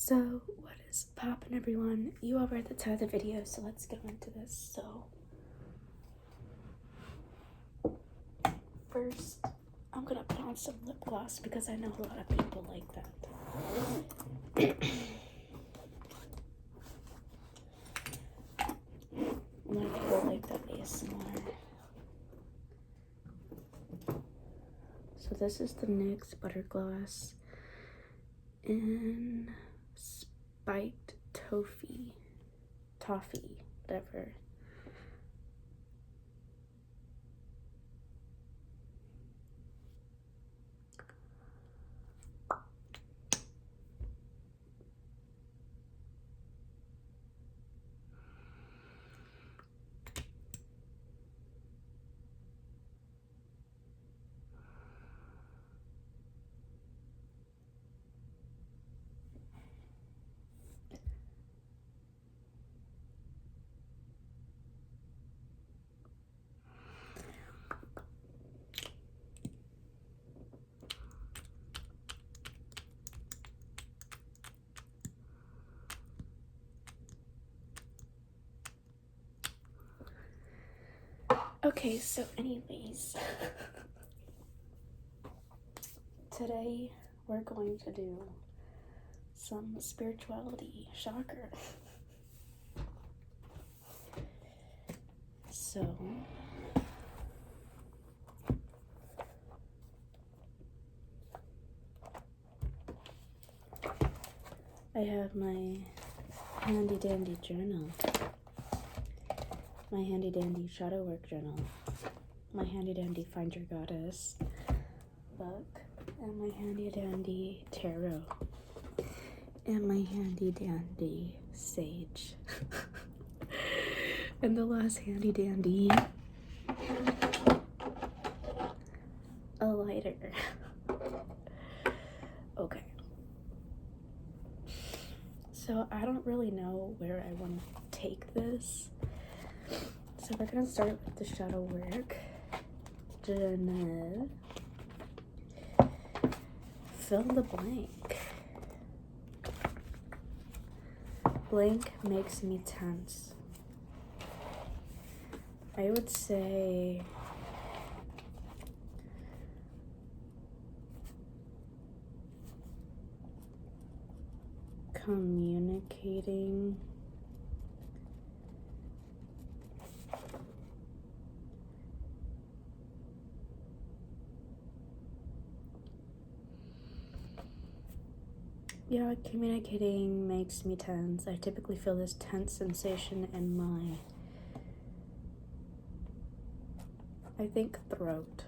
So, what is poppin', everyone? You all were at the top of the video, so let's go into this. So, first, I'm gonna put on some lip gloss because I know a lot of people like that. A lot of people like that ASMR. So this is the NYX Butter Gloss in Spiked Toffee, whatever. Okay, so anyways, today we're going to do some spirituality. Shocker. So, I have my handy dandy journal, my handy dandy shadow work journal, my handy dandy Find Your Goddess book, and my handy dandy tarot, and my handy dandy sage, and the last handy dandy, a lighter. Okay. So I don't really know where I want to take this. So we're gonna start with the shadow work journal. Fill the blank. Blank makes me tense. I would say communicating communicating makes me tense. I typically feel this tense sensation in my, I think, throat.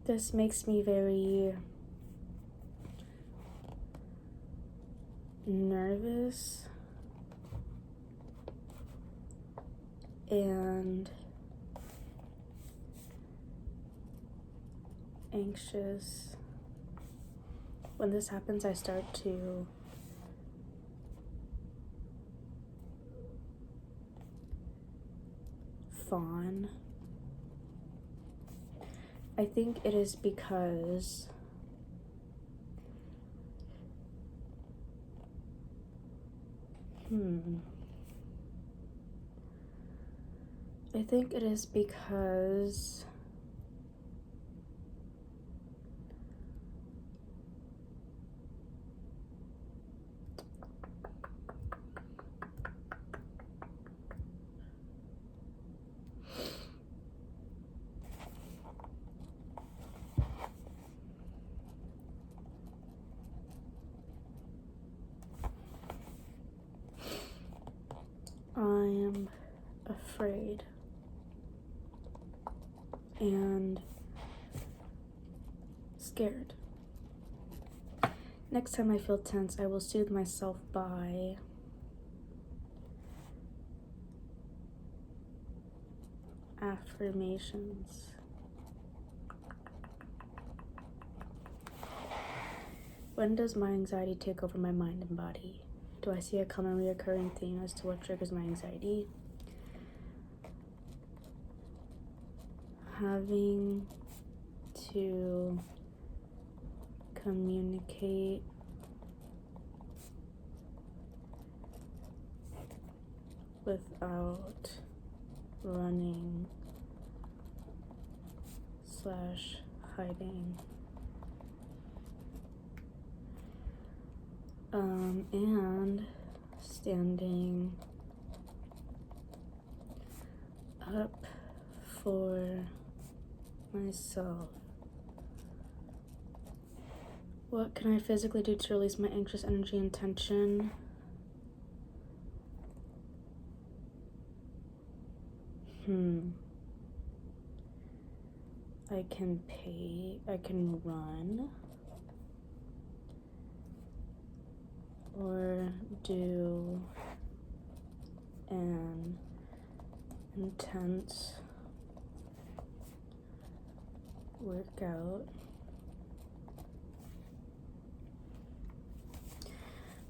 This makes me very nervous and anxious. When this happens, I start to fawn. I think it is because I think it is because I am afraid and scared. Next time I feel tense, I will soothe myself by affirmations. When does my anxiety take over my mind and body? Do I see a commonly occurring theme as to what triggers my anxiety? Having to communicate without running / hiding. And standing up for myself. What can I physically do to release my anxious energy and tension? I can run or do an intense workout.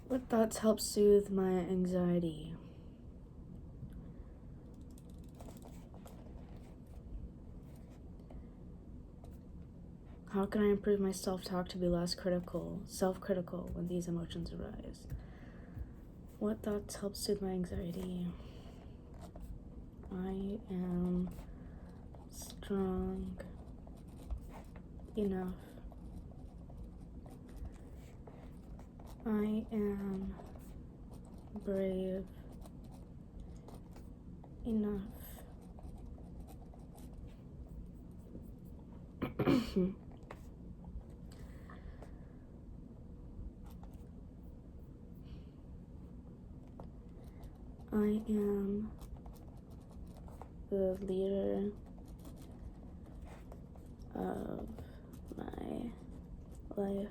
What thoughts help soothe my anxiety? How can I improve my self-talk to be less self-critical when these emotions arise? What thoughts help soothe my anxiety? I am strong enough. I am brave enough. I am the leader of my life.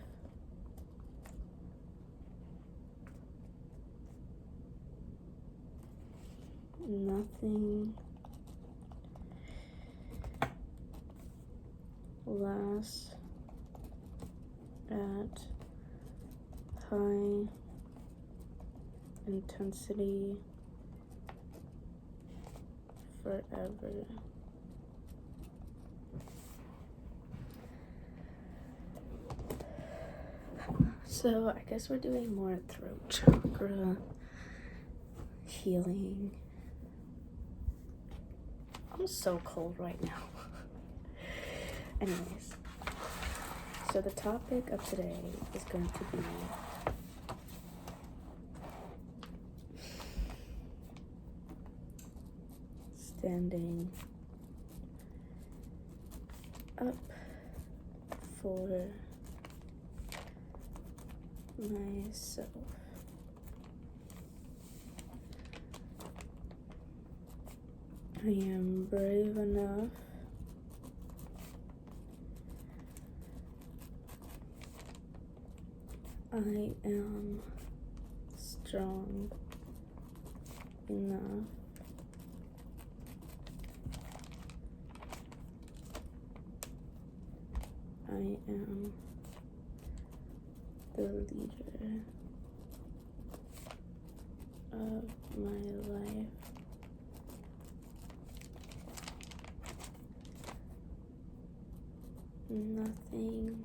Nothing lasts at high intensity forever. So I guess we're doing more throat chakra healing. I'm so cold right now. Anyways, so the topic of today is going to be standing up for myself. I am brave enough. I am strong enough. I am the leader of my life. Nothing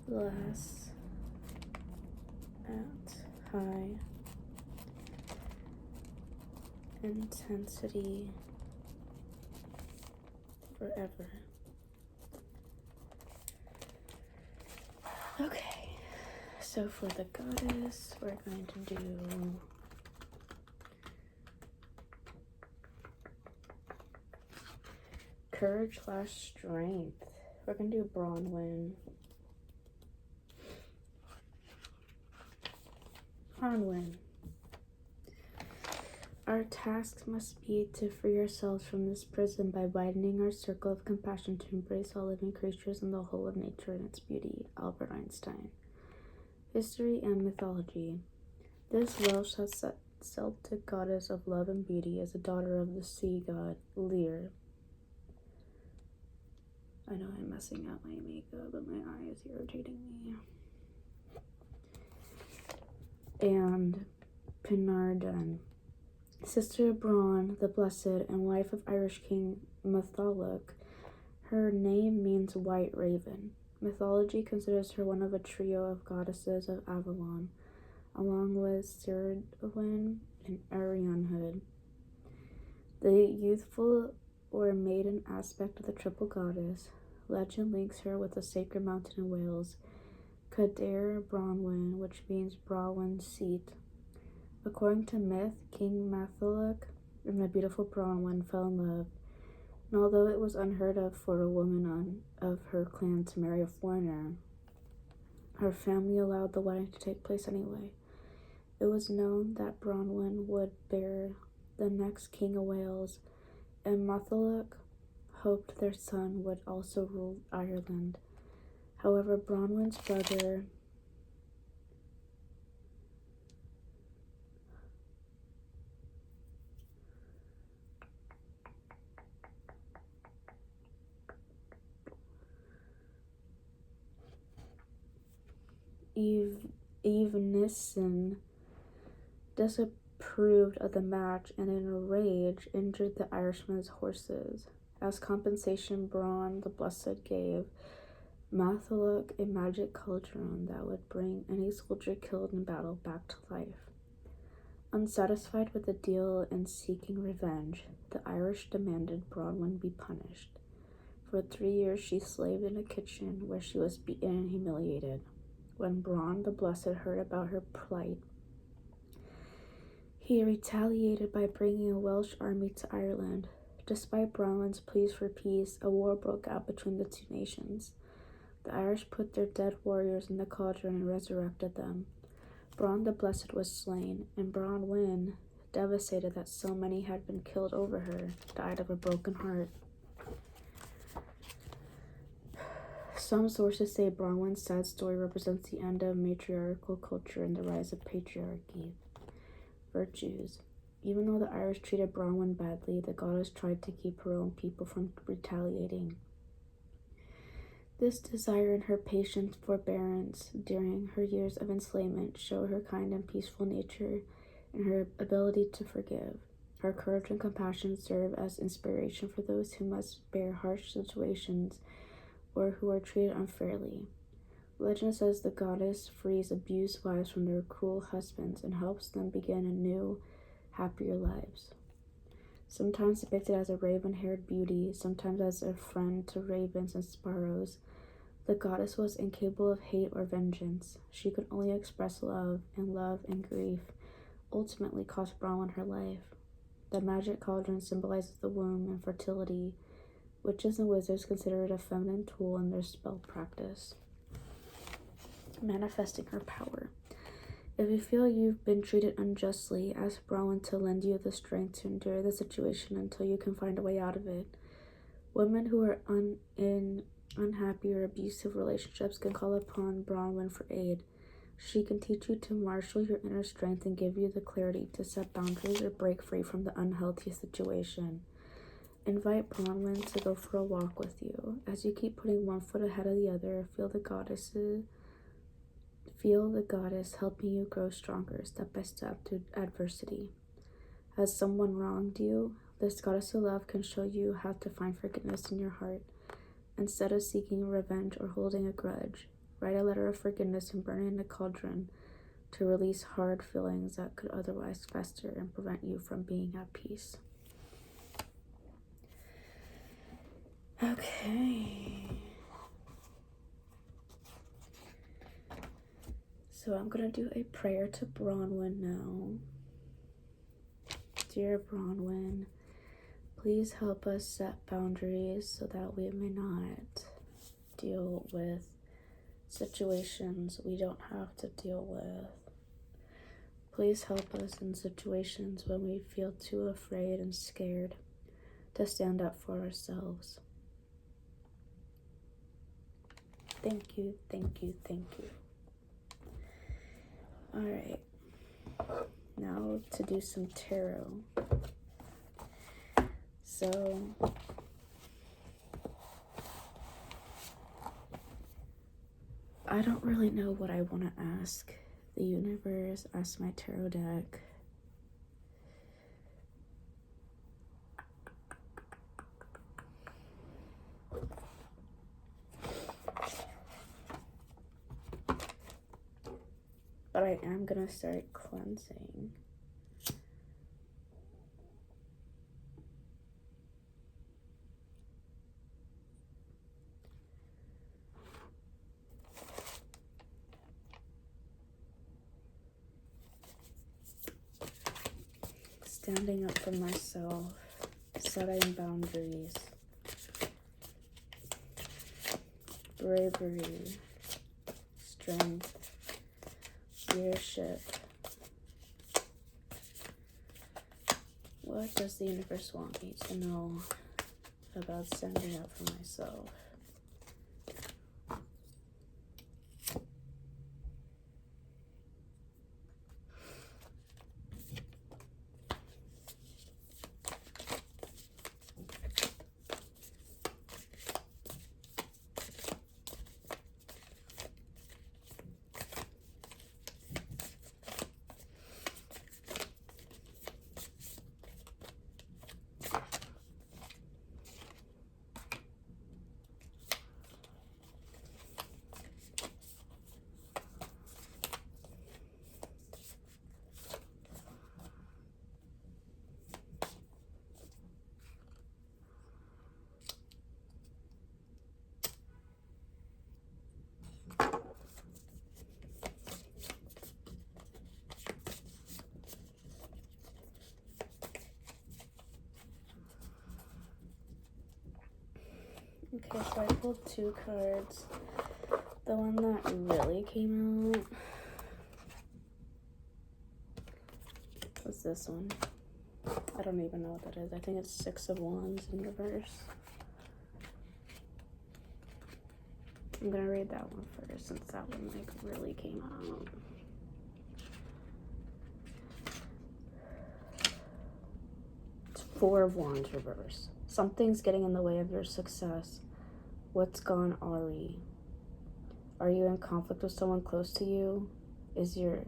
lasts at high intensity forever. Okay, so for the goddess, we're going to do courage / strength. We're gonna do Bronwin. Bronwin. Our task must be to free ourselves from this prison by widening our circle of compassion to embrace all living creatures and the whole of nature and its beauty. Albert Einstein. History and mythology. This Welsh Celtic goddess of love and beauty is a daughter of the sea god Lear. I know I'm messing up my makeup, but my eye is irritating me. And Penarden. Sister of Bron, the Blessed, and wife of Irish King Matholwch, Her name means white raven. Mythology considers her one of a trio of goddesses of Avalon, along with Cyrwin and Arianhood. The youthful or maiden aspect of the triple goddess, legend links her with a sacred mountain in Wales, Cadair Bronwin, which means Bronwin's seat. According to myth, King Matholwch and the beautiful Bronwin fell in love, and although it was unheard of for a woman of her clan to marry a foreigner, her family allowed the wedding to take place anyway. It was known that Bronwyn would bear the next King of Wales, and Matholwch hoped their son would also rule Ireland. However, Bronwyn's brother Evenisson disapproved of the match and in a rage injured the Irishman's horses. As compensation, Bronn the Blessed gave Matholwch a magic cauldron that would bring any soldier killed in battle back to life. Unsatisfied with the deal and seeking revenge, the Irish demanded Bronwyn be punished. For 3 years she slaved in a kitchen where she was beaten and humiliated. When Bronn the Blessed heard about her plight, he retaliated by bringing a Welsh army to Ireland. Despite Bronwyn's pleas for peace, a war broke out between the two nations. The Irish put their dead warriors in the cauldron and resurrected them. Bronn the Blessed was slain, and Bronwyn, devastated that so many had been killed over her, died of a broken heart. Some sources say Bronwyn's sad story represents the end of matriarchal culture and the rise of patriarchy. Virtues. Even though the Irish treated Bronwyn badly, the goddess tried to keep her own people from retaliating. This desire and her patient forbearance during her years of enslavement show her kind and peaceful nature and her ability to forgive. Her courage and compassion serve as inspiration for those who must bear harsh situations or who are treated unfairly. Legend says the goddess frees abused wives from their cruel husbands and helps them begin anew, happier lives. Sometimes depicted as a raven-haired beauty, sometimes as a friend to ravens and sparrows, the goddess was incapable of hate or vengeance. She could only express love, and love and grief ultimately cost Bronwyn her life. The magic cauldron symbolizes the womb and fertility. Witches and wizards consider it a feminine tool in their spell practice, manifesting her power. If you feel you've been treated unjustly, ask Bronwyn to lend you the strength to endure the situation until you can find a way out of it. Women who are in unhappy or abusive relationships can call upon Bronwyn for aid. She can teach you to marshal your inner strength and give you the clarity to set boundaries or break free from the unhealthy situation. Invite Bronwyn to go for a walk with you. As you keep putting one foot ahead of the other, feel the goddess helping you grow stronger step by step through adversity. Has someone wronged you? This goddess of love can show you how to find forgiveness in your heart. Instead of seeking revenge or holding a grudge, write a letter of forgiveness and burn it in a cauldron to release hard feelings that could otherwise fester and prevent you from being at peace. Okay. So I'm going to do a prayer to Bronwyn now. Dear Bronwyn, please help us set boundaries so that we may not deal with situations we don't have to deal with. Please help us in situations when we feel too afraid and scared to stand up for ourselves. Thank you, thank you, thank you. Alright, now to do some tarot. So, I don't really know what I want to ask the universe, ask my tarot deck. But I am gonna start cleansing. Standing up for myself, setting boundaries, bravery, strength, leadership. What does the universe want me to know about standing up for myself? Okay, so I pulled 2 cards. The one that really came out was this one. I don't even know what that is. I think it's 6 of Wands in reverse. I'm gonna read that one first since that one like really came out. It's 4 of Wands reverse. Something's getting in the way of your success. What's gone awry? Are you in conflict with someone close to you? Is your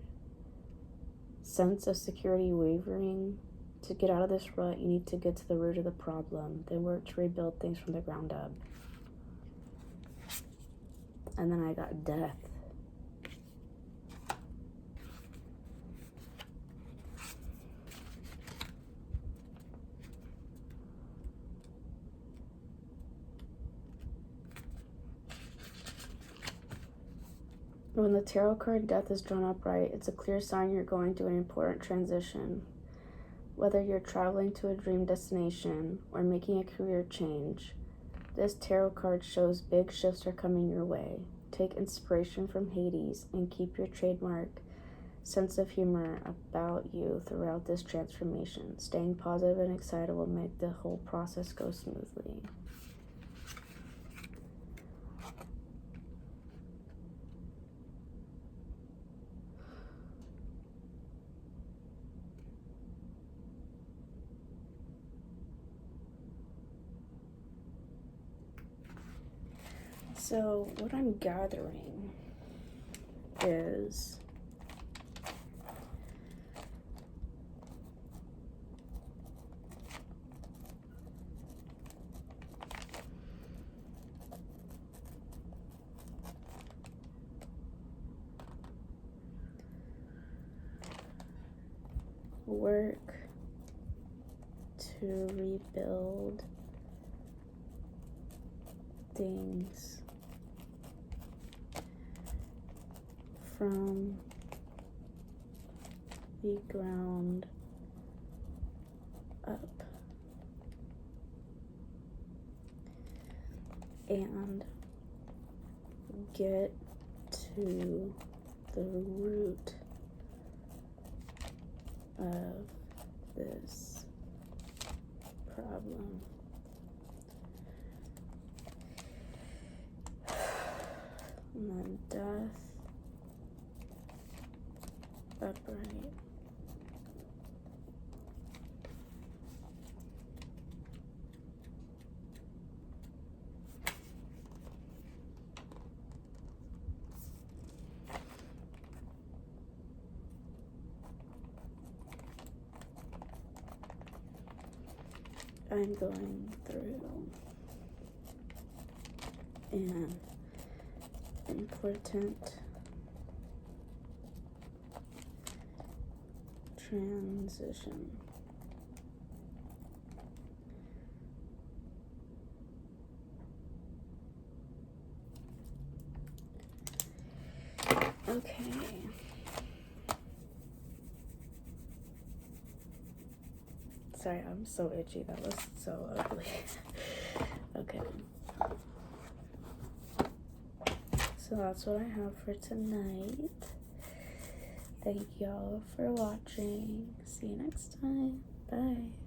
sense of security wavering? To get out of this rut, you need to get to the root of the problem, then work to rebuild things from the ground up. And then I got death. When the tarot card Death is drawn upright, it's a clear sign you're going through an important transition. Whether you're traveling to a dream destination or making a career change, this tarot card shows big shifts are coming your way. Take inspiration from Hades and keep your trademark sense of humor about you throughout this transformation. Staying positive and excited will make the whole process go smoothly. So what I'm gathering is work to rebuild things from the ground up and get to the root of this problem. And then death upright. I'm going through an important transition. Okay. Sorry, I'm so itchy. That was so ugly. Okay. So that's what I have for tonight. Thank y'all for watching. See you next time. Bye.